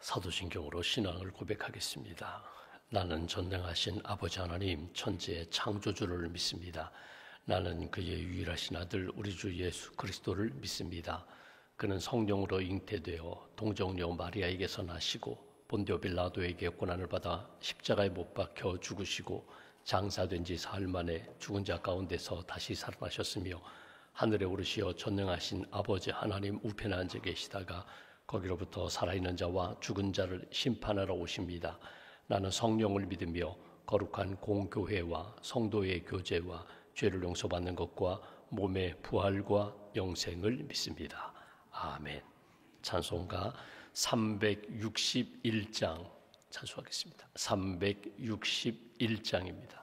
사도신경으로 신앙을 고백하겠습니다. 나는 전능하신 아버지 하나님 천지의 창조주를 믿습니다. 나는 그의 유일하신 아들 우리 주 예수 그리스도를 믿습니다. 그는 성령으로 잉태되어 동정녀 마리아에게서 나시고 본디오 빌라도에게 고난을 받아 십자가에 못 박혀 죽으시고 장사된 지 사흘 만에 죽은 자 가운데서 다시 살아나셨으며 하늘에 오르시어 전능하신 아버지 하나님 우편에 앉아 계시다가 거기로부터 살아있는 자와 죽은 자를 심판하러 오십니다. 나는 성령을 믿으며 거룩한 공교회와 성도의 교제와 죄를 용서받는 것과 몸의 부활과 영생을 믿습니다. 아멘. 찬송가 361장 찬송하겠습니다. 361장입니다.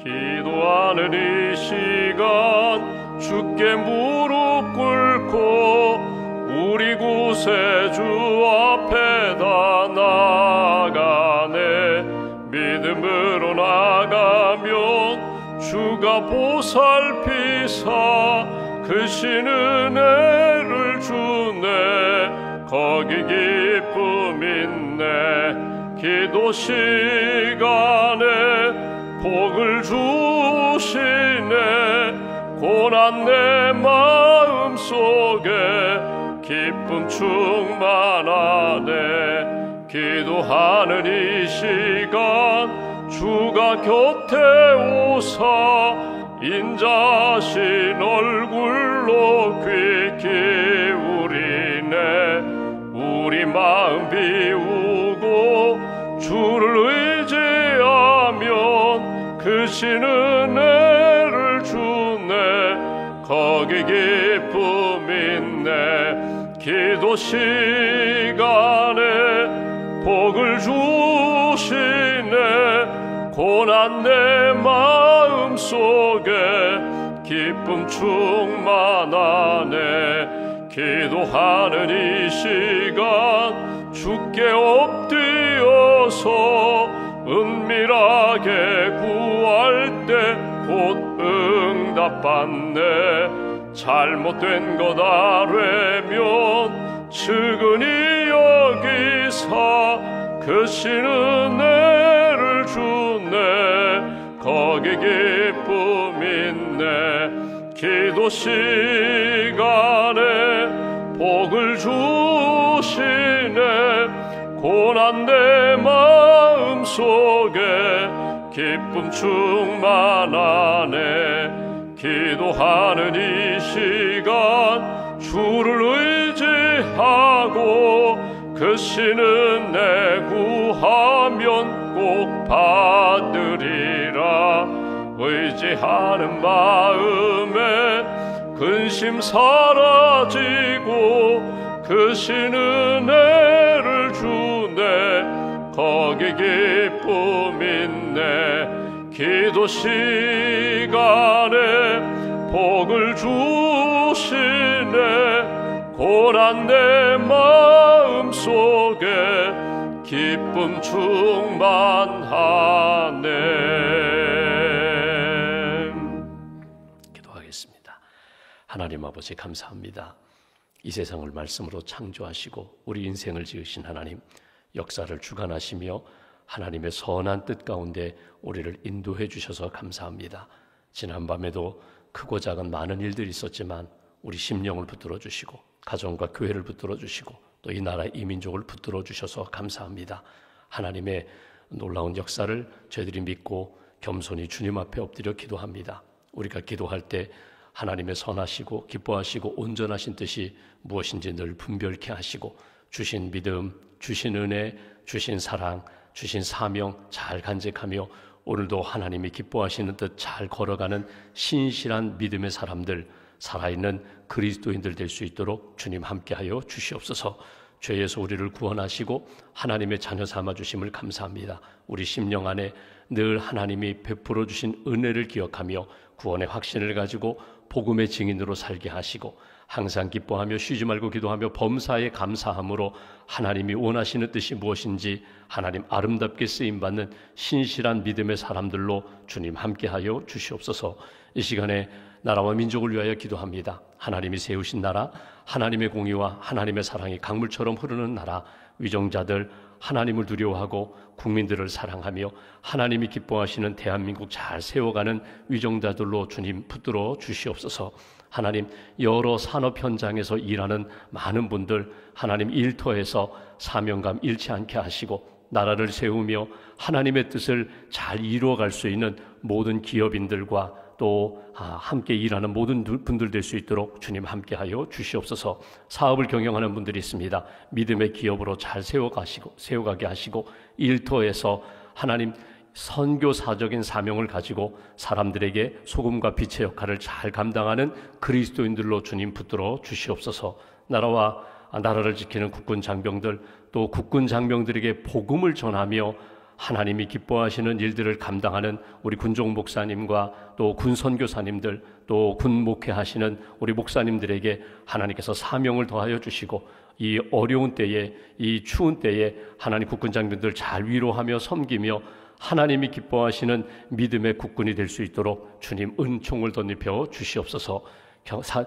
기도하는 이 시간 주께 무릎 꿇고 우리 구세주 앞에다 나가네. 믿음으로 나가면 주가 보살피사 크신 은혜를 주네. 거기 기쁨 있네. 기도 시간에 복을 주시네. 고난 내 마음속에 기쁨 충만하네. 기도하는 이 시간 주가 곁에 오사 인자신 얼굴로 귀 기울이네. 우리 마음 비우고 주를 의지하면 크신 은혜를 주네. 거기 기쁨 있네. 기도 시간에 복을 주시네. 고난 내 마음속에 기쁨 충만하네. 기도하는 이 시간 주께 엎드려서 은밀하게 구할 때 곧 응답받네. 잘못된 것 아뢰면 측은히 여기사 크신 은혜를 주네. 거기 기쁨 있네. 기도 시간에 복을 주시네. 고난 내 마음속에 기쁨 충만하네. 기도하는 이 시간 주를 의지하고 크신 은혜 구하면 꼭 받으리라. 의지하는 마음에 근심 사라지고 크신 은혜를 주네. 거기 기쁨 있네. 기도 시간에 복을 주시네. 고난 내 마음속에 기쁨 충만하네. 기도하겠습니다. 하나님 아버지 감사합니다. 이 세상을 말씀으로 창조하시고 우리 인생을 지으신 하나님, 역사를 주관하시며 하나님의 선한 뜻 가운데 우리를 인도해 주셔서 감사합니다. 지난밤에도 크고 작은 많은 일들이 있었지만 우리 심령을 붙들어 주시고 가정과 교회를 붙들어 주시고 또 이 나라 이민족을 붙들어 주셔서 감사합니다. 하나님의 놀라운 역사를 저희들이 믿고 겸손히 주님 앞에 엎드려 기도합니다. 우리가 기도할 때 하나님의 선하시고 기뻐하시고 온전하신 뜻이 무엇인지 늘 분별케 하시고 주신 믿음, 주신 은혜, 주신 사랑, 주신 사명 잘 간직하며 오늘도 하나님이 기뻐하시는 뜻 잘 걸어가는 신실한 믿음의 사람들, 살아있는 그리스도인들 될 수 있도록 주님 함께하여 주시옵소서. 죄에서 우리를 구원하시고 하나님의 자녀 삼아주심을 감사합니다. 우리 심령 안에 늘 하나님이 베풀어 주신 은혜를 기억하며 구원의 확신을 가지고 복음의 증인으로 살게 하시고 항상 기뻐하며 쉬지 말고 기도하며 범사에 감사함으로 하나님이 원하시는 뜻이 무엇인지 하나님 아름답게 쓰임받는 신실한 믿음의 사람들로 주님 함께하여 주시옵소서. 이 시간에 나라와 민족을 위하여 기도합니다. 하나님이 세우신 나라, 하나님의 공의와 하나님의 사랑이 강물처럼 흐르는 나라, 위정자들 하나님을 두려워하고 국민들을 사랑하며 하나님이 기뻐하시는 대한민국 잘 세워가는 위정자들로 주님 붙들어 주시옵소서. 하나님, 여러 산업 현장에서 일하는 많은 분들 하나님 일터에서 사명감 잃지 않게 하시고 나라를 세우며 하나님의 뜻을 잘 이루어갈 수 있는 모든 기업인들과 또 함께 일하는 모든 분들 될 수 있도록 주님 함께하여 주시옵소서. 사업을 경영하는 분들이 있습니다. 믿음의 기업으로 잘 세워가게 하시고 일터에서 하나님 선교사적인 사명을 가지고 사람들에게 소금과 빛의 역할을 잘 감당하는 그리스도인들로 주님 붙들어 주시옵소서. 나라와 나라를 지키는 국군 장병들 또 국군 장병들에게 복음을 전하며 하나님이 기뻐하시는 일들을 감당하는 우리 군종 목사님과 또 군 선교사님들 또 군 목회하시는 우리 목사님들에게 하나님께서 사명을 더하여 주시고 이 어려운 때에 이 추운 때에 하나님 국군 장병들 잘 위로하며 섬기며 하나님이 기뻐하시는 믿음의 국군이 될 수 있도록 주님 은총을 덧입혀 주시옵소서.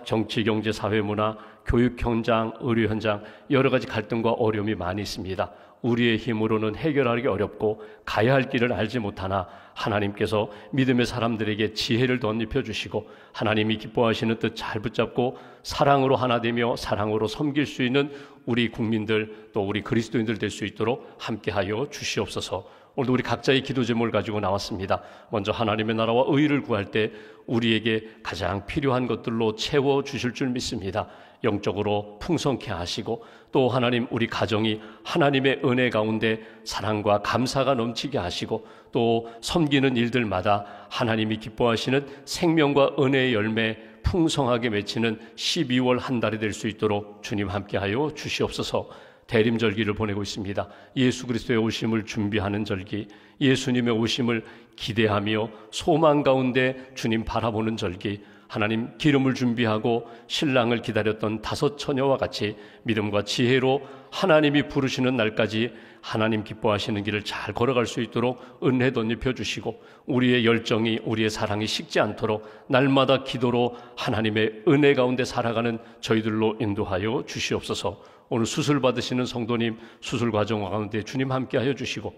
정치, 경제, 사회, 문화, 교육 현장, 의료 현장 여러 가지 갈등과 어려움이 많이 있습니다. 우리의 힘으로는 해결하기 어렵고 가야 할 길을 알지 못하나 하나님께서 믿음의 사람들에게 지혜를 덧입혀 주시고 하나님이 기뻐하시는 뜻 잘 붙잡고 사랑으로 하나 되며 사랑으로 섬길 수 있는 우리 국민들 또 우리 그리스도인들 될 수 있도록 함께하여 주시옵소서. 오늘도 우리 각자의 기도 제목을 가지고 나왔습니다. 먼저 하나님의 나라와 의를 구할 때 우리에게 가장 필요한 것들로 채워주실 줄 믿습니다. 영적으로 풍성케 하시고 또 하나님 우리 가정이 하나님의 은혜 가운데 사랑과 감사가 넘치게 하시고 또 섬기는 일들마다 하나님이 기뻐하시는 생명과 은혜의 열매 풍성하게 맺히는 12월 한 달이 될 수 있도록 주님 함께하여 주시옵소서. 대림절기를 보내고 있습니다. 예수 그리스도의 오심을 준비하는 절기, 예수님의 오심을 기대하며 소망 가운데 주님 바라보는 절기, 하나님 기름을 준비하고 신랑을 기다렸던 5 처녀와 같이 믿음과 지혜로 하나님이 부르시는 날까지 하나님 기뻐하시는 길을 잘 걸어갈 수 있도록 은혜 덧입혀 주시고 우리의 열정이 우리의 사랑이 식지 않도록 날마다 기도로 하나님의 은혜 가운데 살아가는 저희들로 인도하여 주시옵소서. 오늘 수술 받으시는 성도님 수술 과정 가운데 주님 함께하여 주시고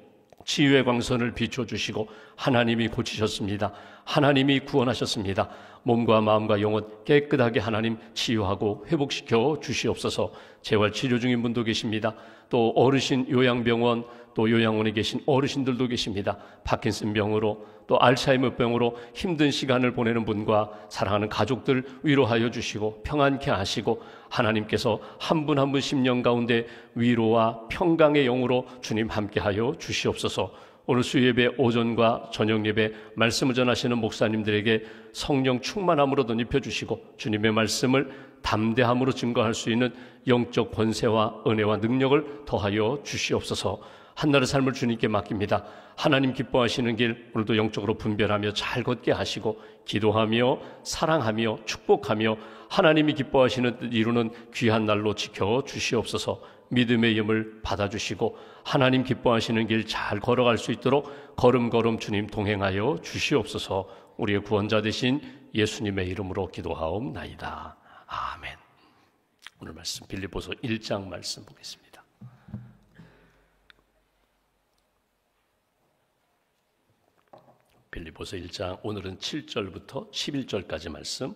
치유의 광선을 비춰주시고 하나님이 고치셨습니다. 하나님이 구원하셨습니다. 몸과 마음과 영혼 깨끗하게 하나님 치유하고 회복시켜 주시옵소서. 재활치료 중인 분도 계십니다. 또 어르신 요양병원 또 요양원에 계신 어르신들도 계십니다. 파킨슨병으로 또 알츠하이머병으로 힘든 시간을 보내는 분과 사랑하는 가족들 위로하여 주시고 평안케 하시고 하나님께서 한 분 한 분 심령 가운데 위로와 평강의 영으로 주님 함께하여 주시옵소서. 오늘 수요예배 오전과 저녁예배 말씀을 전하시는 목사님들에게 성령 충만함으로 덧입혀 주시고 주님의 말씀을 담대함으로 증거할 수 있는 영적 권세와 은혜와 능력을 더하여 주시옵소서. 한나라의 삶을 주님께 맡깁니다. 하나님 기뻐하시는 길 오늘도 영적으로 분별하며 잘 걷게 하시고 기도하며 사랑하며 축복하며 하나님이 기뻐하시는 뜻 이루는 귀한 날로 지켜 주시옵소서. 믿음의 힘을 받아주시고 하나님 기뻐하시는 길 잘 걸어갈 수 있도록 걸음걸음 주님 동행하여 주시옵소서. 우리의 구원자 되신 예수님의 이름으로 기도하옵나이다. 아멘. 오늘 말씀 빌립보서 1장 말씀 보겠습니다. 빌립보서 1장 오늘은 7절부터 11절까지 말씀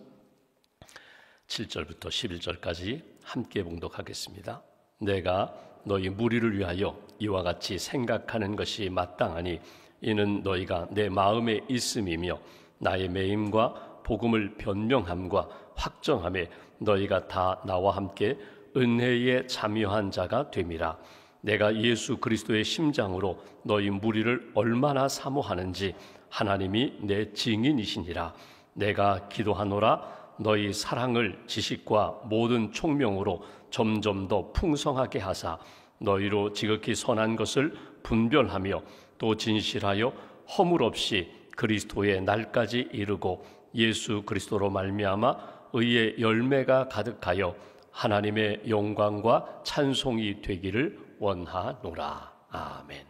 7절부터 11절까지 함께 봉독하겠습니다. 내가 너희 무리를 위하여 이와 같이 생각하는 것이 마땅하니 이는 너희가 내 마음에 있음이며 나의 매임과 복음을 변명함과 확정함에 너희가 다 나와 함께 은혜에 참여한 자가 됨이라. 내가 예수 그리스도의 심장으로 너희 무리를 얼마나 사모하는지 하나님이 내 증인이시니라. 내가 기도하노라. 너희 사랑을 지식과 모든 총명으로 점점 더 풍성하게 하사 너희로 지극히 선한 것을 분별하며 또 진실하여 허물 없이 그리스도의 날까지 이르고 예수 그리스도로 말미암아 의의 열매가 가득하여 하나님의 영광과 찬송이 되기를 원하노라. 아멘.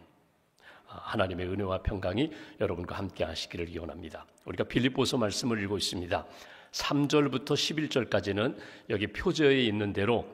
하나님의 은혜와 평강이 여러분과 함께 하시기를 기원합니다. 우리가 빌립보서 말씀을 읽고 있습니다. 3절부터 11절까지는 여기 표제에 있는 대로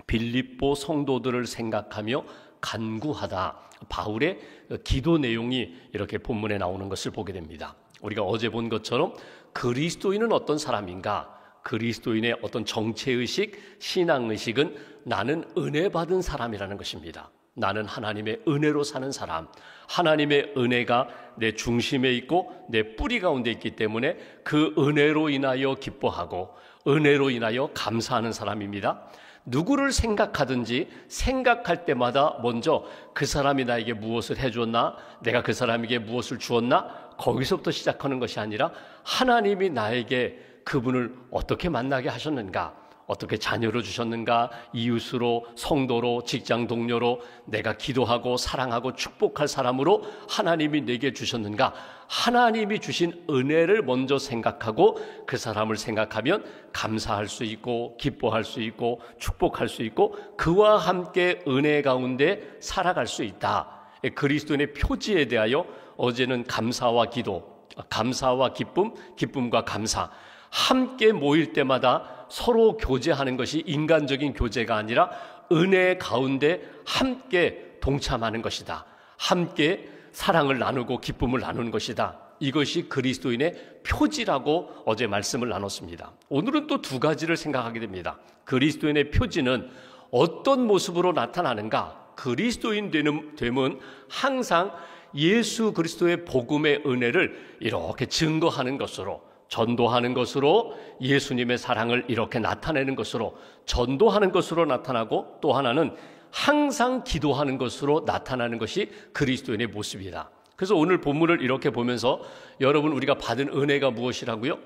빌립보 성도들을 생각하며 간구하다, 바울의 기도 내용이 이렇게 본문에 나오는 것을 보게 됩니다. 우리가 어제 본 것처럼 그리스도인은 어떤 사람인가? 그리스도인의 어떤 정체의식, 신앙의식은 나는 은혜 받은 사람이라는 것입니다. 나는 하나님의 은혜로 사는 사람, 하나님의 은혜가 내 중심에 있고 내 뿌리 가운데 있기 때문에 그 은혜로 인하여 기뻐하고 은혜로 인하여 감사하는 사람입니다. 누구를 생각하든지 생각할 때마다 먼저 그 사람이 나에게 무엇을 해줬나, 내가 그 사람에게 무엇을 주었나, 거기서부터 시작하는 것이 아니라 하나님이 나에게 그분을 어떻게 만나게 하셨는가, 어떻게 자녀로 주셨는가, 이웃으로, 성도로, 직장 동료로, 내가 기도하고 사랑하고 축복할 사람으로 하나님이 내게 주셨는가, 하나님이 주신 은혜를 먼저 생각하고 그 사람을 생각하면 감사할 수 있고 기뻐할 수 있고 축복할 수 있고 그와 함께 은혜 가운데 살아갈 수 있다. 그리스도인의 표지에 대하여 어제는 감사와 기도, 감사와 기쁨, 기쁨과 감사 함께 모일 때마다 서로 교제하는 것이 인간적인 교제가 아니라 은혜 가운데 함께 동참하는 것이다. 함께 사랑을 나누고 기쁨을 나누는 것이다. 이것이 그리스도인의 표지라고 어제 말씀을 나눴습니다. 오늘은 또 두 가지를 생각하게 됩니다. 그리스도인의 표지는 어떤 모습으로 나타나는가? 그리스도인 됨은 항상 예수 그리스도의 복음의 은혜를 이렇게 증거하는 것으로, 전도하는 것으로, 예수님의 사랑을 이렇게 나타내는 것으로, 전도하는 것으로 나타나고, 또 하나는 항상 기도하는 것으로 나타나는 것이 그리스도인의 모습이다. 그래서 오늘 본문을 이렇게 보면서 여러분, 우리가 받은 은혜가 무엇이라고요?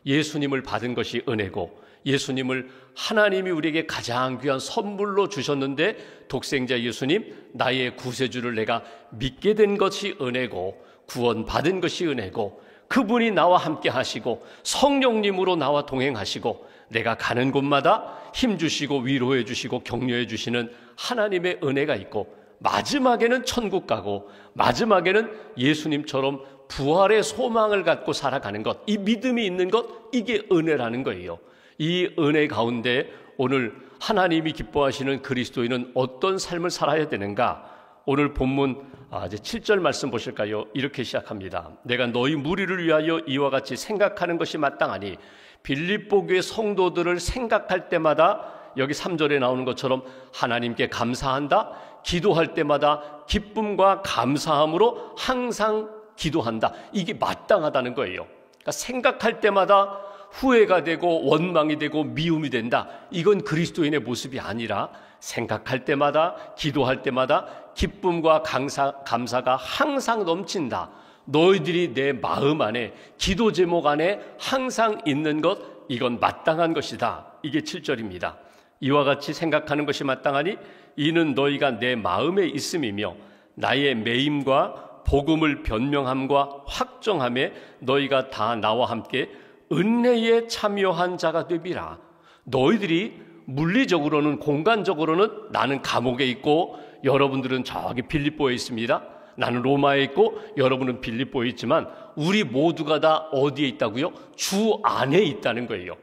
예수님을 받은 것이 은혜고, 예수님을 하나님이 우리에게 가장 귀한 선물로 주셨는데 독생자 예수님, 나의 구세주를 내가 믿게 된 것이 은혜고, 구원받은 것이 은혜고, 그분이 나와 함께 하시고 성령님으로 나와 동행하시고 내가 가는 곳마다 힘주시고 위로해 주시고 격려해 주시는 하나님의 은혜가 있고, 마지막에는 천국 가고 마지막에는 예수님처럼 부활의 소망을 갖고 살아가는 것, 이 믿음이 있는 것, 이게 은혜라는 거예요. 이 은혜 가운데 오늘 하나님이 기뻐하시는 그리스도인은 어떤 삶을 살아야 되는가? 오늘 본문 이제 7절 말씀 보실까요? 이렇게 시작합니다. 내가 너희 무리를 위하여 이와 같이 생각하는 것이 마땅하니, 빌립보 교회 성도들을 생각할 때마다 여기 3절에 나오는 것처럼 하나님께 감사한다, 기도할 때마다 기쁨과 감사함으로 항상 기도한다. 이게 마땅하다는 거예요. 그러니까 생각할 때마다 후회가 되고 원망이 되고 미움이 된다. 이건 그리스도인의 모습이 아니라 생각할 때마다, 기도할 때마다 기쁨과 감사가 항상 넘친다. 너희들이 내 마음 안에, 기도 제목 안에 항상 있는 것, 이건 마땅한 것이다. 이게 7절입니다. 이와 같이 생각하는 것이 마땅하니 이는 너희가 내 마음에 있음이며 나의 매임과 복음을 변명함과 확정함에 너희가 다 나와 함께 은혜에 참여한 자가 되리라. 너희들이 물리적으로는, 공간적으로는 나는 감옥에 있고 여러분들은 저기 빌립보에 있습니다. 나는 로마에 있고 여러분은 빌립보에 있지만 우리 모두가 다 어디에 있다고요? 주 안에 있다는 거예요.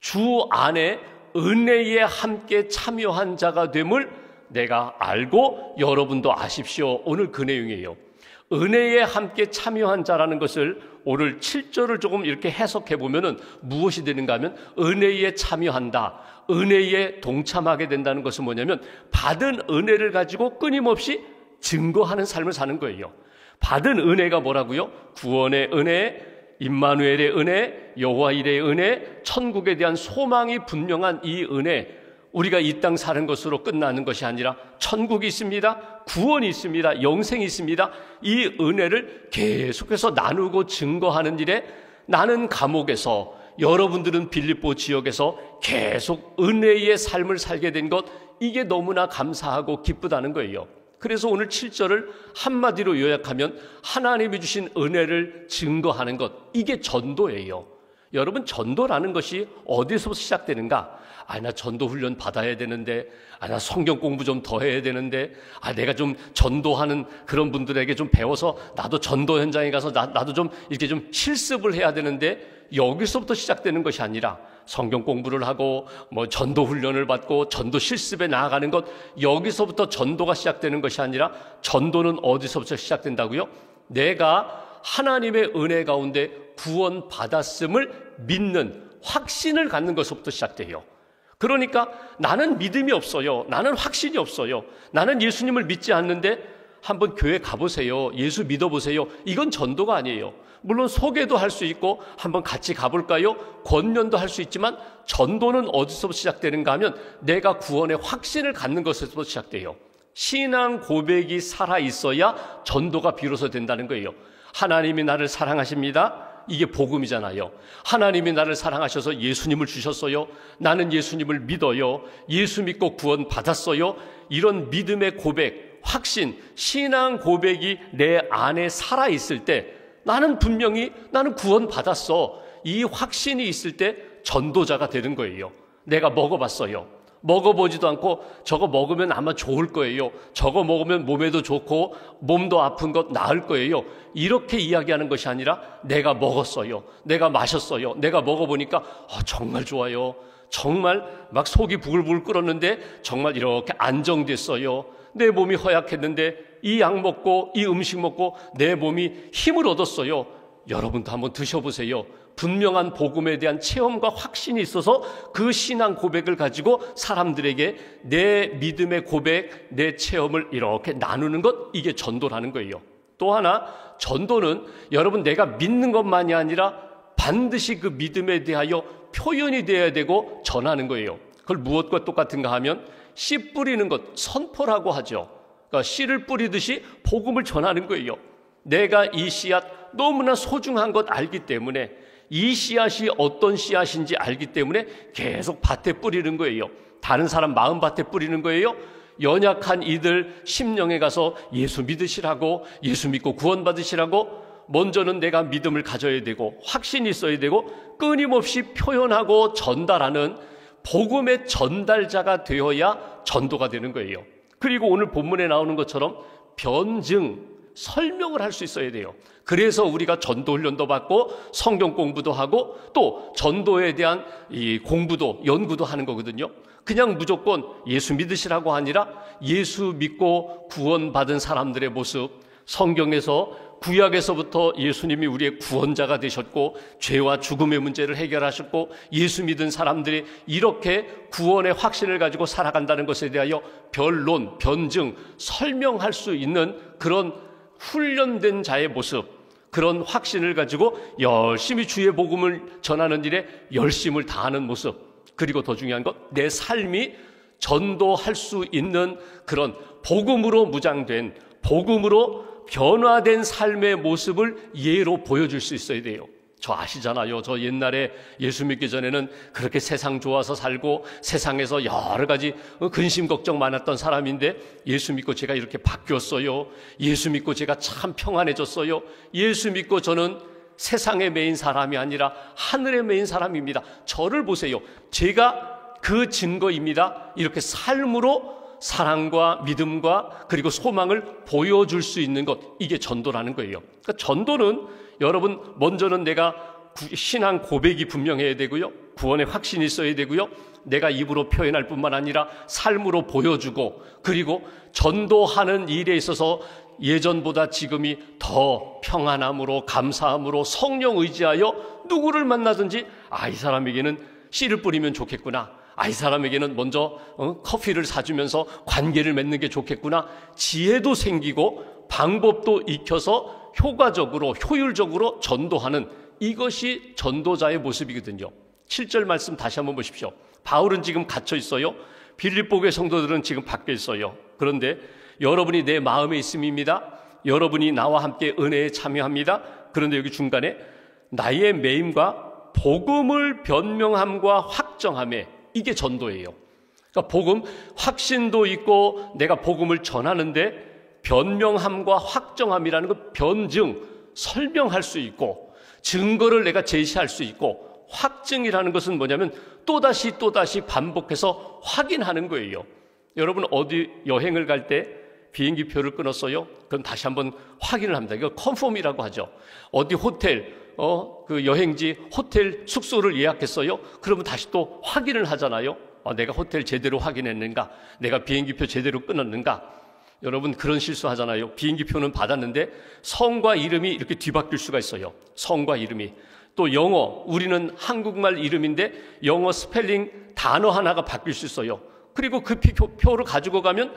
주 안에 은혜에 함께 참여한 자가 됨을 내가 알고 여러분도 아십시오. 오늘 그 내용이에요. 은혜에 함께 참여한 자라는 것을 오늘 7절을 조금 이렇게 해석해 보면은 무엇이 되는가 하면, 은혜에 참여한다, 은혜에 동참하게 된다는 것은 뭐냐면 받은 은혜를 가지고 끊임없이 증거하는 삶을 사는 거예요. 받은 은혜가 뭐라고요? 구원의 은혜, 임마누엘의 은혜, 여호와 일의 은혜, 천국에 대한 소망이 분명한 이 은혜, 우리가 이 땅 사는 것으로 끝나는 것이 아니라 천국이 있습니다. 구원이 있습니다. 영생이 있습니다. 이 은혜를 계속해서 나누고 증거하는 일에 나는 감옥에서, 여러분들은 빌립보 지역에서 계속 은혜의 삶을 살게 된 것, 이게 너무나 감사하고 기쁘다는 거예요. 그래서 오늘 7절을 한마디로 요약하면 하나님이 주신 은혜를 증거하는 것, 이게 전도예요. 여러분, 전도라는 것이 어디서부터 시작되는가? 나 전도 훈련 받아야 되는데, 나 성경 공부 좀 더 해야 되는데, 내가 좀 전도하는 그런 분들에게 좀 배워서 나도 전도 현장에 가서 나도 좀 이렇게 좀 실습을 해야 되는데, 여기서부터 시작되는 것이 아니라 성경 공부를 하고 전도 훈련을 받고 전도 실습에 나아가는 것, 여기서부터 전도가 시작되는 것이 아니라 전도는 어디서부터 시작된다고요? 내가 하나님의 은혜 가운데 구원 받았음을 믿는 확신을 갖는 것부터 시작돼요. 그러니까 나는 믿음이 없어요. 나는 확신이 없어요. 나는 예수님을 믿지 않는데 한번 교회 가보세요. 예수 믿어보세요. 이건 전도가 아니에요. 물론 소개도 할 수 있고 한번 같이 가볼까요? 권면도 할 수 있지만 전도는 어디서부터 시작되는가 하면 내가 구원의 확신을 갖는 것에서부터 시작돼요. 신앙 고백이 살아있어야 전도가 비로소 된다는 거예요. 하나님이 나를 사랑하십니다. 이게 복음이잖아요. 하나님이 나를 사랑하셔서 예수님을 주셨어요. 나는 예수님을 믿어요. 예수 믿고 구원 받았어요. 이런 믿음의 고백, 확신, 신앙 고백이 내 안에 살아있을 때 나는 분명히 나는 구원 받았어. 이 확신이 있을 때 전도자가 되는 거예요. 내가 먹어봤어요. 먹어보지도 않고 저거 먹으면 아마 좋을 거예요. 저거 먹으면 몸에도 좋고 몸도 아픈 것 나을 거예요. 이렇게 이야기하는 것이 아니라 내가 먹었어요. 내가 마셨어요. 내가 먹어보니까 정말 좋아요. 정말 막 속이 부글부글 끓었는데 정말 이렇게 안정됐어요. 내 몸이 허약했는데 이 약 먹고 이 음식 먹고 내 몸이 힘을 얻었어요. 여러분도 한번 드셔보세요. 분명한 복음에 대한 체험과 확신이 있어서 그 신앙 고백을 가지고 사람들에게 내 믿음의 고백, 내 체험을 이렇게 나누는 것, 이게 전도라는 거예요. 또 하나, 전도는 여러분 내가 믿는 것만이 아니라 반드시 그 믿음에 대하여 표현이 되어야 되고 전하는 거예요. 그걸 무엇과 똑같은가 하면 씨 뿌리는 것, 선포라고 하죠. 그러니까 씨를 뿌리듯이 복음을 전하는 거예요. 내가 이 씨앗 너무나 소중한 것 알기 때문에, 이 씨앗이 어떤 씨앗인지 알기 때문에 계속 밭에 뿌리는 거예요. 다른 사람 마음밭에 뿌리는 거예요. 연약한 이들 심령에 가서 예수 믿으시라고, 예수 믿고 구원 받으시라고, 먼저는 내가 믿음을 가져야 되고 확신이 있어야 되고 끊임없이 표현하고 전달하는 복음의 전달자가 되어야 전도가 되는 거예요. 그리고 오늘 본문에 나오는 것처럼 변증, 설명을 할 수 있어야 돼요. 그래서 우리가 전도 훈련도 받고 성경 공부도 하고 또 전도에 대한 이 공부도 연구도 하는 거거든요. 그냥 무조건 예수 믿으시라고 아니라 예수 믿고 구원받은 사람들의 모습, 성경에서 구약에서부터 예수님이 우리의 구원자가 되셨고 죄와 죽음의 문제를 해결하셨고 예수 믿은 사람들이 이렇게 구원의 확신을 가지고 살아간다는 것에 대하여 변론, 변증, 설명할 수 있는 그런 훈련된 자의 모습, 그런 확신을 가지고 열심히 주의 복음을 전하는 일에 열심을 다하는 모습, 그리고 더 중요한 것, 내 삶이 전도할 수 있는 그런 복음으로 무장된, 복음으로 변화된 삶의 모습을 예로 보여줄 수 있어야 돼요. 저 아시잖아요. 저 옛날에 예수 믿기 전에는 그렇게 세상 좋아서 살고 세상에서 여러 가지 근심 걱정 많았던 사람인데 예수 믿고 제가 이렇게 바뀌었어요. 예수 믿고 제가 참 평안해졌어요. 예수 믿고 저는 세상에 매인 사람이 아니라 하늘에 매인 사람입니다. 저를 보세요. 제가 그 증거입니다. 이렇게 삶으로 사랑과 믿음과 그리고 소망을 보여줄 수 있는 것, 이게 전도라는 거예요. 그러니까 전도는 여러분 먼저는 내가 신앙 고백이 분명해야 되고요, 구원의 확신이 있어야 되고요, 내가 입으로 표현할 뿐만 아니라 삶으로 보여주고, 그리고 전도하는 일에 있어서 예전보다 지금이 더 평안함으로 감사함으로 성령 의지하여 누구를 만나든지 이 사람에게는 씨를 뿌리면 좋겠구나, 이 사람에게는 먼저 커피를 사주면서 관계를 맺는 게 좋겠구나, 지혜도 생기고 방법도 익혀서 효과적으로 효율적으로 전도하는, 이것이 전도자의 모습이거든요. 7절 말씀 다시 한번 보십시오. 바울은 지금 갇혀 있어요. 빌립보교회 성도들은 지금 밖에 있어요. 그런데 여러분이 내 마음에 있음입니다. 여러분이 나와 함께 은혜에 참여합니다. 그런데 여기 중간에 나의 매임과 복음을 변명함과 확정함에, 이게 전도예요. 그러니까 복음, 확신도 있고 내가 복음을 전하는데 변명함과 확정함이라는 건 변증, 설명할 수 있고 증거를 내가 제시할 수 있고 확증이라는 것은 뭐냐면 또다시 반복해서 확인하는 거예요. 여러분 어디 여행을 갈 때 비행기표를 끊었어요? 그럼 다시 한번 확인을 합니다. 이거 컨펌이라고 하죠. 어디 호텔, 그 여행지 호텔 숙소를 예약했어요? 그러면 다시 또 확인을 하잖아요. 내가 호텔 제대로 확인했는가? 내가 비행기표 제대로 끊었는가? 여러분 그런 실수하잖아요. 비행기표는 받았는데 성과 이름이 이렇게 뒤바뀔 수가 있어요. 성과 이름이. 또 영어, 우리는 한국말 이름인데 영어 스펠링 단어 하나가 바뀔 수 있어요. 그리고 그 표를 가지고 가면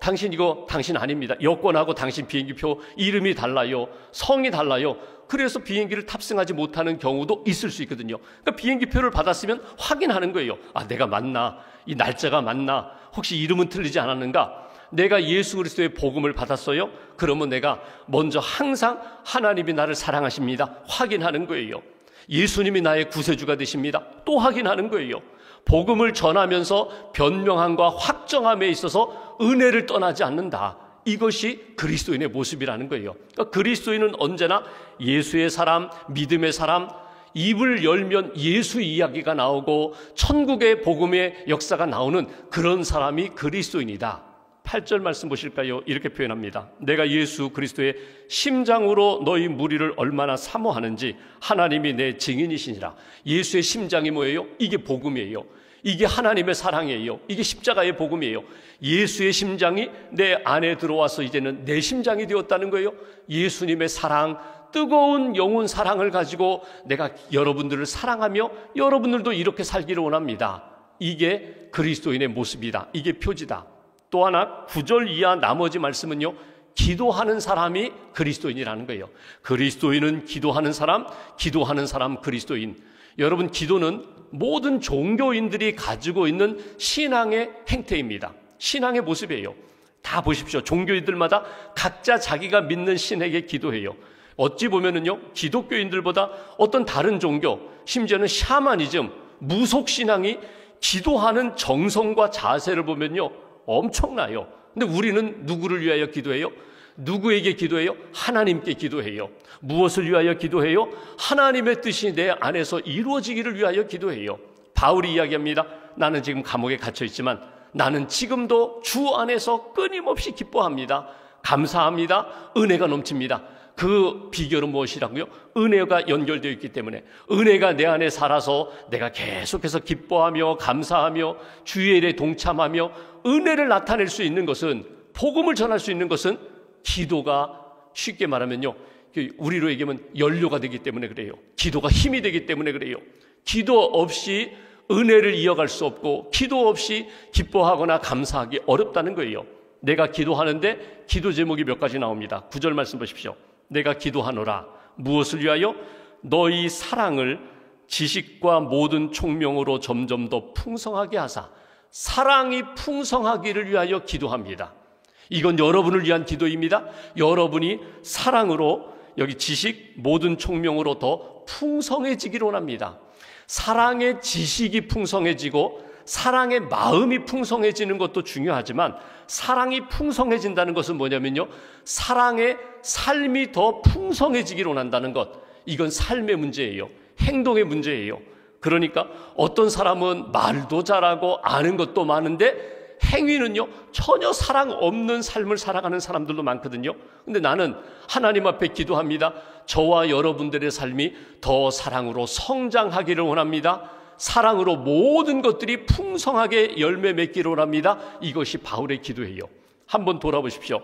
당신 이거 당신 아닙니다. 여권하고 당신 비행기표 이름이 달라요. 성이 달라요. 그래서 비행기를 탑승하지 못하는 경우도 있을 수 있거든요. 그러니까 비행기표를 받았으면 확인하는 거예요. 내가 맞나? 이 날짜가 맞나? 혹시 이름은 틀리지 않았는가? 내가 예수 그리스도의 복음을 받았어요? 그러면 내가 먼저 항상 하나님이 나를 사랑하십니다. 확인하는 거예요. 예수님이 나의 구세주가 되십니다. 또 확인하는 거예요. 복음을 전하면서 변명함과 확정함에 있어서 은혜를 떠나지 않는다. 이것이 그리스도인의 모습이라는 거예요. 그러니까 그리스도인은 언제나 예수의 사람, 믿음의 사람, 입을 열면 예수 이야기가 나오고 천국의 복음의 역사가 나오는 그런 사람이 그리스도인이다. 8절 말씀 보실까요? 이렇게 표현합니다. 내가 예수 그리스도의 심장으로 너희 무리를 얼마나 사모하는지 하나님이 내 증인이시니라. 예수의 심장이 뭐예요? 이게 복음이에요. 이게 하나님의 사랑이에요. 이게 십자가의 복음이에요. 예수의 심장이 내 안에 들어와서 이제는 내 심장이 되었다는 거예요. 예수님의 사랑, 뜨거운 영혼 사랑을 가지고 내가 여러분들을 사랑하며 여러분들도 이렇게 살기를 원합니다. 이게 그리스도인의 모습이다. 이게 표지다. 또 하나 9절 이하 나머지 말씀은요, 기도하는 사람이 그리스도인이라는 거예요. 그리스도인은 기도하는 사람 그리스도인. 여러분 기도는 모든 종교인들이 가지고 있는 신앙의 행태입니다. 신앙의 모습이에요. 다 보십시오. 종교인들마다 각자 자기가 믿는 신에게 기도해요. 어찌 보면은요, 기독교인들보다 어떤 다른 종교, 심지어는 샤머니즘, 무속신앙이 기도하는 정성과 자세를 보면요, 엄청나요. 근데 우리는 누구를 위하여 기도해요? 누구에게 기도해요? 하나님께 기도해요. 무엇을 위하여 기도해요? 하나님의 뜻이 내 안에서 이루어지기를 위하여 기도해요. 바울이 이야기합니다. 나는 지금 감옥에 갇혀 있지만 나는 지금도 주 안에서 끊임없이 기뻐합니다. 감사합니다. 은혜가 넘칩니다. 그 비결은 무엇이라고요? 은혜가 연결되어 있기 때문에, 은혜가 내 안에 살아서 내가 계속해서 기뻐하며 감사하며 주의 일에 동참하며 은혜를 나타낼 수 있는 것은, 복음을 전할 수 있는 것은 기도가, 쉽게 말하면요, 우리로 얘기하면 연료가 되기 때문에 그래요. 기도가 힘이 되기 때문에 그래요. 기도 없이 은혜를 이어갈 수 없고 기도 없이 기뻐하거나 감사하기 어렵다는 거예요. 내가 기도하는데 기도 제목이 몇 가지 나옵니다. 9절 말씀 보십시오. 내가 기도하노라. 무엇을 위하여? 너희 사랑을 지식과 모든 총명으로 점점 더 풍성하게 하사. 사랑이 풍성하기를 위하여 기도합니다. 이건 여러분을 위한 기도입니다. 여러분이 사랑으로, 여기 지식, 모든 총명으로 더 풍성해지기를 원합니다. 사랑의 지식이 풍성해지고 사랑의 마음이 풍성해지는 것도 중요하지만, 사랑이 풍성해진다는 것은 뭐냐면요, 사랑의 삶이 더 풍성해지기를 원한다는 것. 이건 삶의 문제예요. 행동의 문제예요. 그러니까 어떤 사람은 말도 잘하고 아는 것도 많은데 행위는요, 전혀 사랑 없는 삶을 살아가는 사람들도 많거든요. 근데 나는 하나님 앞에 기도합니다. 저와 여러분들의 삶이 더 사랑으로 성장하기를 원합니다. 사랑으로 모든 것들이 풍성하게 열매 맺기를 원합니다. 이것이 바울의 기도예요. 한번 돌아보십시오.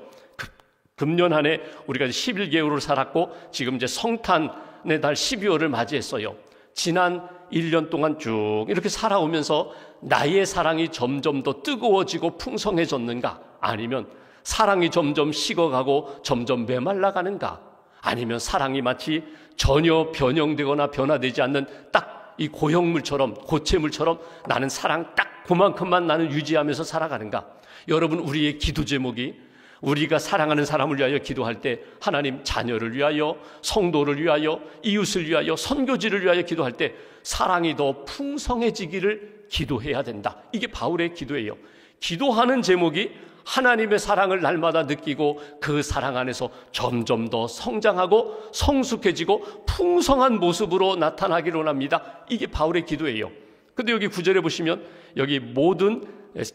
금년 한 해 우리가 11개월을 살았고 지금 이제 성탄의 달 12월을 맞이했어요. 지난 1년 동안 쭉 이렇게 살아오면서 나의 사랑이 점점 더 뜨거워지고 풍성해졌는가? 아니면 사랑이 점점 식어가고 점점 메말라가는가? 아니면 사랑이 마치 전혀 변형되거나 변화되지 않는 딱 이 고형물처럼, 고체물처럼 나는 사랑 딱 그만큼만 나는 유지하면서 살아가는가? 여러분, 우리의 기도 제목이, 우리가 사랑하는 사람을 위하여 기도할 때 하나님 자녀를 위하여, 성도를 위하여, 이웃을 위하여, 선교지를 위하여 기도할 때 사랑이 더 풍성해지기를 기도해야 된다. 이게 바울의 기도예요. 기도하는 제목이 하나님의 사랑을 날마다 느끼고 그 사랑 안에서 점점 더 성장하고 성숙해지고 풍성한 모습으로 나타나기를 원합니다. 이게 바울의 기도예요. 근데 여기 9절에 보시면 여기 모든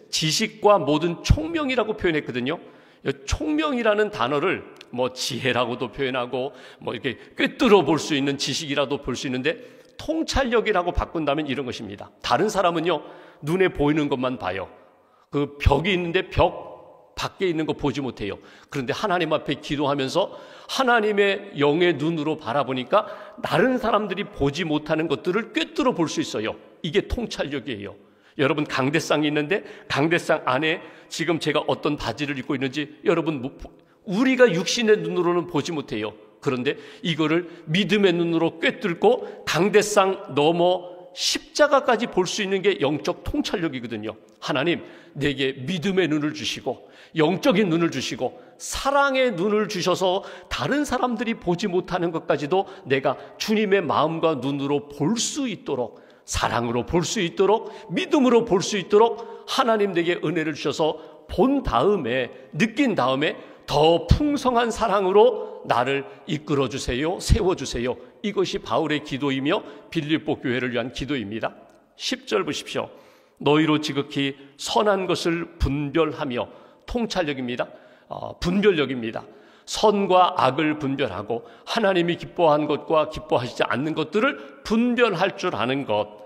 지식과 모든 총명이라고 표현했거든요. 총명이라는 단어를 뭐 지혜라고도 표현하고 뭐 이렇게 꿰뚫어 볼 수 있는 지식이라도 볼 수 있는데 통찰력이라고 바꾼다면 이런 것입니다. 다른 사람은요, 눈에 보이는 것만 봐요. 그 벽이 있는데 벽 밖에 있는 거 보지 못해요. 그런데 하나님 앞에 기도하면서 하나님의 영의 눈으로 바라보니까 다른 사람들이 보지 못하는 것들을 꿰뚫어 볼 수 있어요. 이게 통찰력이에요. 여러분, 강대상이 있는데 강대상 안에 지금 제가 어떤 바지를 입고 있는지 여러분, 우리가 육신의 눈으로는 보지 못해요. 그런데 이거를 믿음의 눈으로 꿰뚫고 강대상 넘어 십자가까지 볼 수 있는 게 영적 통찰력이거든요. 하나님, 내게 믿음의 눈을 주시고 영적인 눈을 주시고 사랑의 눈을 주셔서 다른 사람들이 보지 못하는 것까지도 내가 주님의 마음과 눈으로 볼 수 있도록, 사랑으로 볼 수 있도록, 믿음으로 볼 수 있도록 하나님 내게 은혜를 주셔서 본 다음에, 느낀 다음에 더 풍성한 사랑으로 나를 이끌어 주세요, 세워 주세요. 이것이 바울의 기도이며 빌립보 교회를 위한 기도입니다. 10절 보십시오. 너희로 지극히 선한 것을 분별하며, 통찰력입니다. 분별력입니다. 선과 악을 분별하고 하나님이 기뻐한 것과 기뻐하시지 않는 것들을 분별할 줄 아는 것,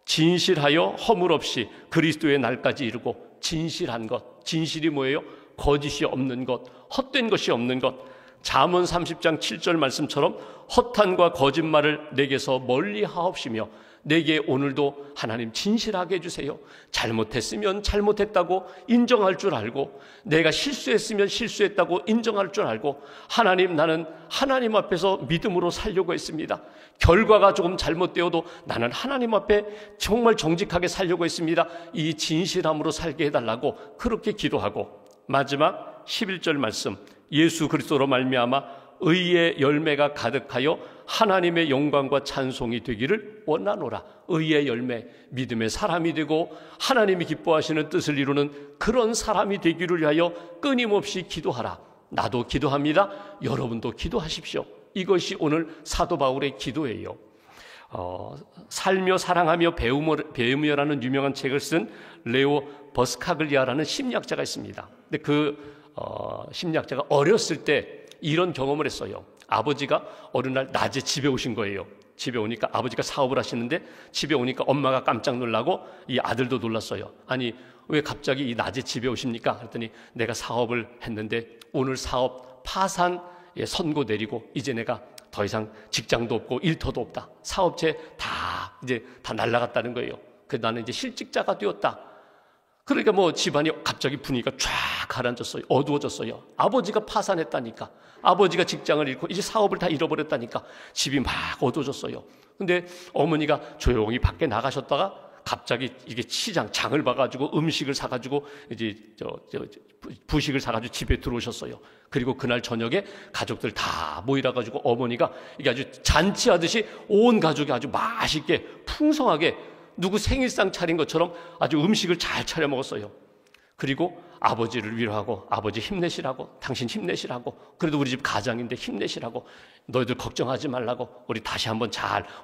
진실하여 허물 없이 그리스도의 날까지 이루고, 진실한 것, 진실이 뭐예요? 거짓이 없는 것, 헛된 것이 없는 것. 잠언 30장 7절 말씀처럼 허탄과 거짓말을 내게서 멀리 하옵시며, 내게 오늘도 하나님 진실하게 해주세요. 잘못했으면 잘못했다고 인정할 줄 알고, 내가 실수했으면 실수했다고 인정할 줄 알고, 하나님, 나는 하나님 앞에서 믿음으로 살려고 했습니다. 결과가 조금 잘못되어도 나는 하나님 앞에 정말 정직하게 살려고 했습니다. 이 진실함으로 살게 해달라고 그렇게 기도하고, 마지막 11절 말씀, 예수 그리스도로 말미암아 의의 열매가 가득하여 하나님의 영광과 찬송이 되기를 원하노라. 의의 열매, 믿음의 사람이 되고 하나님이 기뻐하시는 뜻을 이루는 그런 사람이 되기를 위하여 끊임없이 기도하라. 나도 기도합니다. 여러분도 기도하십시오. 이것이 오늘 사도 바울의 기도예요. 살며 사랑하며 배우며라는 유명한 책을 쓴 레오 버스카글리아라는 심리학자가 있습니다. 근데 그 심리학자가 어렸을 때 이런 경험을 했어요. 아버지가 어느 날 낮에 집에 오신 거예요. 집에 오니까 아버지가 사업을 하시는데 집에 오니까 엄마가 깜짝 놀라고 이 아들도 놀랐어요. 아니, 왜 갑자기 이 낮에 집에 오십니까? 그랬더니 내가 사업을 했는데 오늘 사업 파산 선고 내리고 이제 내가 더 이상 직장도 없고 일터도 없다. 사업체 이제 다 날아갔다는 거예요. 그래서 나는 이제 실직자가 되었다. 그러니까 뭐 집안이 갑자기 분위기가 쫙 가라앉았어요. 어두워졌어요. 아버지가 파산했다니까. 아버지가 직장을 잃고 이제 사업을 다 잃어버렸다니까. 집이 막 어두워졌어요. 근데 어머니가 조용히 밖에 나가셨다가 갑자기 이게 장을 봐가지고 음식을 사가지고 이제 부식을 사가지고 집에 들어오셨어요. 그리고 그날 저녁에 가족들 다 모이라가지고 어머니가 이게 아주 잔치하듯이 온 가족이 아주 맛있게 풍성하게 누구 생일상 차린 것처럼 아주 음식을 잘 차려 먹었어요. 그리고 아버지를 위로하고, 아버지 힘내시라고, 당신 힘내시라고, 그래도 우리 집 가장인데 힘내시라고, 너희들 걱정하지 말라고, 우리 다시 한번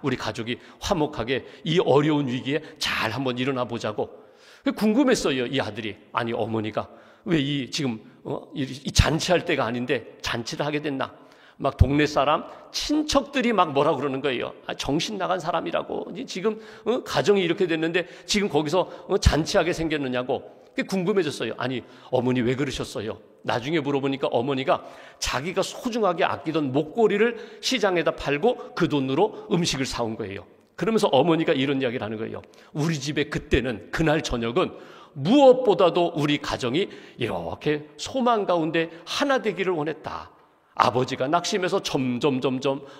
우리 가족이 화목하게 이 어려운 위기에 잘 한번 일어나 보자고. 궁금했어요, 이 아들이. 아니, 어머니가 왜 지금 이 잔치할 때가 아닌데 잔치를 하게 됐나? 막 동네 사람, 친척들이 막 뭐라 그러는 거예요. 정신 나간 사람이라고. 지금 가정이 이렇게 됐는데 지금 거기서 잔치하게 생겼느냐고. 그게 궁금해졌어요. 아니, 어머니 왜 그러셨어요? 나중에 물어보니까 어머니가 자기가 소중하게 아끼던 목걸이를 시장에다 팔고 그 돈으로 음식을 사온 거예요. 그러면서 어머니가 이런 이야기를 하는 거예요. 우리 집에 그날 저녁은 무엇보다도 우리 가정이 이렇게 소망 가운데 하나 되기를 원했다. 아버지가 낙심해서 점점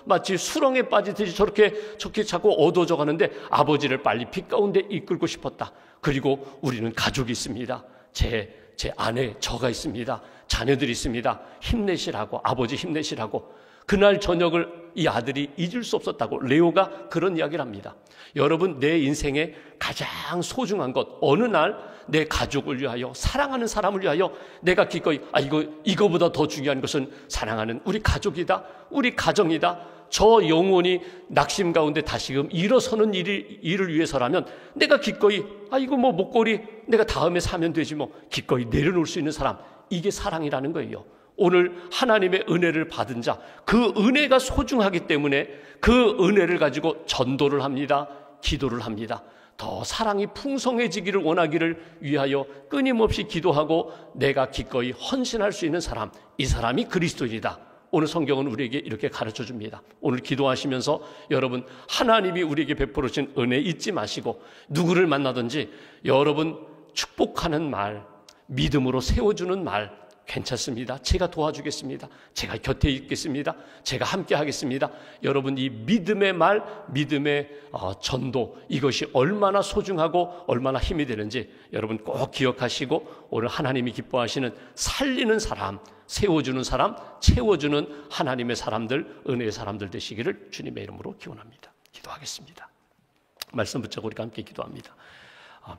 마치 수렁에 빠지듯이 저렇게 자꾸 어두워져 가는데 아버지를 빨리 빛 가운데 이끌고 싶었다. 그리고 우리는 가족이 있습니다. 제 아내, 저가 있습니다. 자녀들이 있습니다. 힘내시라고, 아버지 힘내시라고. 그날 저녁을 이 아들이 잊을 수 없었다고 레오가 그런 이야기를 합니다. 여러분, 내 인생에 가장 소중한 것, 어느 날 내 가족을 위하여, 사랑하는 사람을 위하여 내가 기꺼이 이거보다 더 중요한 것은 사랑하는 우리 가족이다, 우리 가정이다, 저 영혼이 낙심 가운데 다시금 일어서는 일을 위해서라면 내가 기꺼이 이거 뭐 목걸이 내가 다음에 사면 되지 뭐, 기꺼이 내려놓을 수 있는 사람, 이게 사랑이라는 거예요. 오늘 하나님의 은혜를 받은 자, 그 은혜가 소중하기 때문에 그 은혜를 가지고 전도를 합니다. 기도를 합니다. 더 사랑이 풍성해지기를 원하기를 위하여 끊임없이 기도하고 내가 기꺼이 헌신할 수 있는 사람, 이 사람이 그리스도인이다. 오늘 성경은 우리에게 이렇게 가르쳐 줍니다. 오늘 기도하시면서 여러분, 하나님이 우리에게 베풀어 주신 은혜 잊지 마시고, 누구를 만나든지 여러분 축복하는 말, 믿음으로 세워주는 말, 괜찮습니다. 제가 도와주겠습니다. 제가 곁에 있겠습니다. 제가 함께 하겠습니다. 여러분, 이 믿음의 말, 믿음의 전도, 이것이 얼마나 소중하고 얼마나 힘이 되는지 여러분 꼭 기억하시고, 오늘 하나님이 기뻐하시는 살리는 사람, 세워주는 사람, 채워주는 하나님의 사람들, 은혜의 사람들 되시기를 주님의 이름으로 기원합니다. 기도하겠습니다. 말씀 붙잡고 우리가 함께 기도합니다.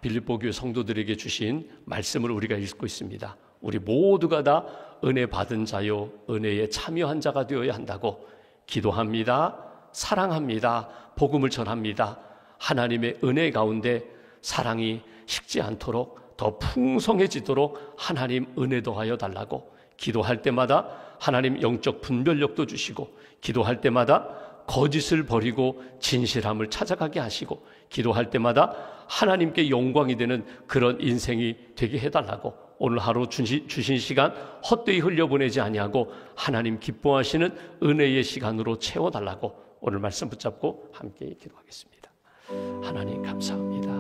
빌립보 교회 성도들에게 주신 말씀을 우리가 읽고 있습니다. 우리 모두가 다 은혜 받은 자요, 은혜에 참여한 자가 되어야 한다고 기도합니다. 사랑합니다. 복음을 전합니다. 하나님의 은혜 가운데 사랑이 식지 않도록 더 풍성해지도록 하나님 은혜 더하여 달라고 기도할 때마다 하나님 영적 분별력도 주시고, 기도할 때마다 거짓을 버리고 진실함을 찾아가게 하시고, 기도할 때마다 하나님께 영광이 되는 그런 인생이 되게 해달라고, 오늘 하루 주신 시간 헛되이 흘려보내지 아니하고 하나님 기뻐하시는 은혜의 시간으로 채워달라고 오늘 말씀 붙잡고 함께 기도하겠습니다. 하나님 감사합니다.